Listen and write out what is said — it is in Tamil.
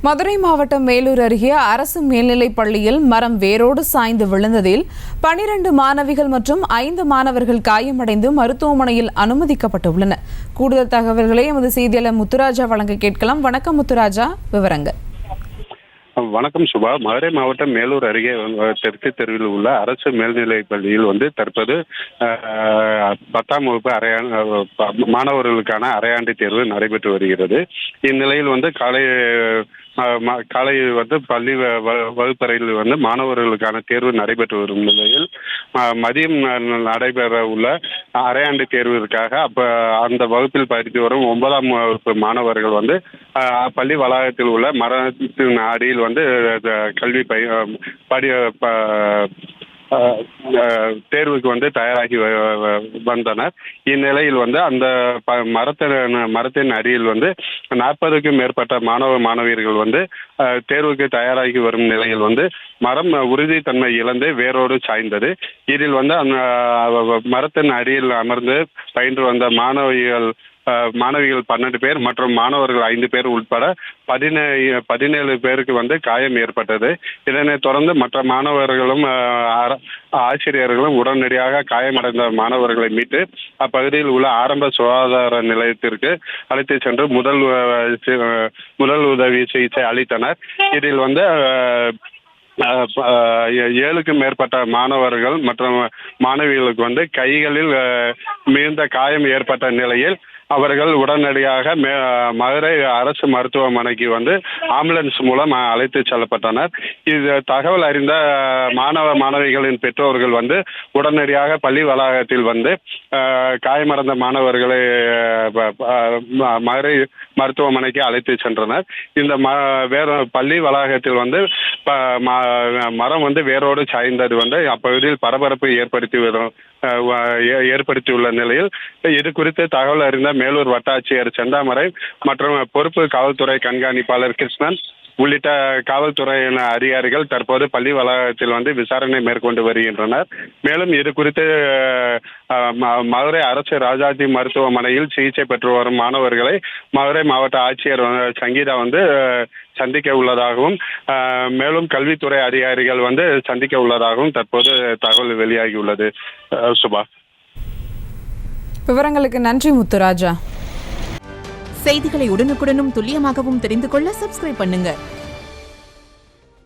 மதுரை மாவட்டம் மேலூர் அருகே அரசு மேல்நிலைப் பள்ளியில் மரம் வேரோடு சாய்ந்து விழுந்ததில் 12 மாணவிகள் மற்றும் 5 மாணவர்கள் காயமடைந்து மருத்துவமனையில் அனுமதிக்கப்பட்டுள்ளனர். கூடுதல் தகவல்களை எமது செய்தியாளர் முத்துராஜா வழங்க கேட்கலாம். வணக்கம் முத்துராஜா, விவரங்கள். வணக்கம் சுபா. மதுரை மாவட்டம் மேலூர் அருகே தெற்கு தெருவில் உள்ள அரசு மேல்நிலைப் பள்ளியில் தற்போது 10ஆம் வகுப்பு மாணவர்களுக்கான அரையாண்டு தேர்வு நடைபெற்று வருகிறது. இந்நிலையில் காலை பள்ளி வகுப்பறையில் மாணவர்களுக்கான தேர்வு நடைபெற்று வரும் நிலையில் மதியம் நடைபெற உள்ள அரையாண்டு தேர்விற்காக அந்த வகுப்பில் படித்து வரும் 9ஆம் வகுப்பு மாணவர்கள் பள்ளி வளாகத்தில் உள்ள மரத்தின் அடியில் கல்வி தேர்வுக்கு தயாராகி வந்தனர். இந்நிலையில் அந்த மரத்தின் அடியில் 40க்கும் மேற்பட்ட மாணவியர்கள் தேர்வுக்கு தயாராகி வரும் நிலையில் மரம் உறுதித்தன்மை இழந்து வேரோடு சாய்ந்தது. இதில் மரத்தின் அடியில் அமர்ந்து பயின்று வந்த மாணவிகள் 12 பேர் மற்றும் மாணவர்கள் 5 பேர் உட்பட 17 பேருக்கு காயம் ஏற்பட்டது. இதனைத் தொடர்ந்து மற்ற மாணவர்களும் ஆசிரியர்களும் உடனடியாக காயமடைந்த மாணவர்களை மீட்டு அப்பகுதியில் உள்ள ஆரம்ப சுகாதார நிலையத்திற்கு அழைத்து சென்று முதல் உதவி சிகிச்சை அளித்தனர். இதில் 7க்கும் மேற்பட்ட மாணவர்கள் மற்றும் மாணவிகளுக்கு கைகளில் மிகுந்த காயம் ஏற்பட்ட நிலையில் அவர்கள் உடனடியாக மதுரை அரசு மருத்துவமனைக்கு ஆம்புலன்ஸ் மூலம் அழைத்து செல்லப்பட்டனர். இது தகவல் அறிந்த மாணவிகளின் பெற்றோர்கள் உடனடியாக பள்ளி வளாகத்தில் காயமடைந்த மாணவர்களை மதுரை மருத்துவமனைக்கு அழைத்து சென்றனர். இந்த பள்ளி வளாகத்தில் மரம் வேரோடு சாய்ந்தது அப்பகுதியில் பரபரப்பு ஏற்படுத்தியுள்ள நிலையில் இது குறித்து தகவல் அறிந்த மேலூர் வட்டாட்சியர் செந்தாமரை மற்றும் பொறுப்பு காவல்துறை கண்காணிப்பாளர் கிருஷ்ணன் உள்ளிட்ட காவல்துறை அதிகாரிகள் தற்போது பள்ளி வளாகத்தில் விசாரணை மேற்கொண்டு வருகின்றனர். மேலும் இது குறித்து மதுரை அரசு ராஜாஜி மருத்துவமனையில் சிகிச்சை பெற்று வரும் மாணவர்களை மதுரை மாவட்ட ஆட்சியர் சங்கீதா சந்திக்க உள்ளதாகவும் மேலும் கல்வித்துறை அதிகாரிகள் சந்திக்க உள்ளதாகவும் தற்போது தகவல் வெளியாகியுள்ளது. சுபா, விவரங்களுக்கு நன்றி முத்துராஜா. செய்திகளை உடனுக்குடனும் துல்லியமாகவும் தெரிந்து கொள்ள சப்ஸ்கிரைப் பண்ணுங்க.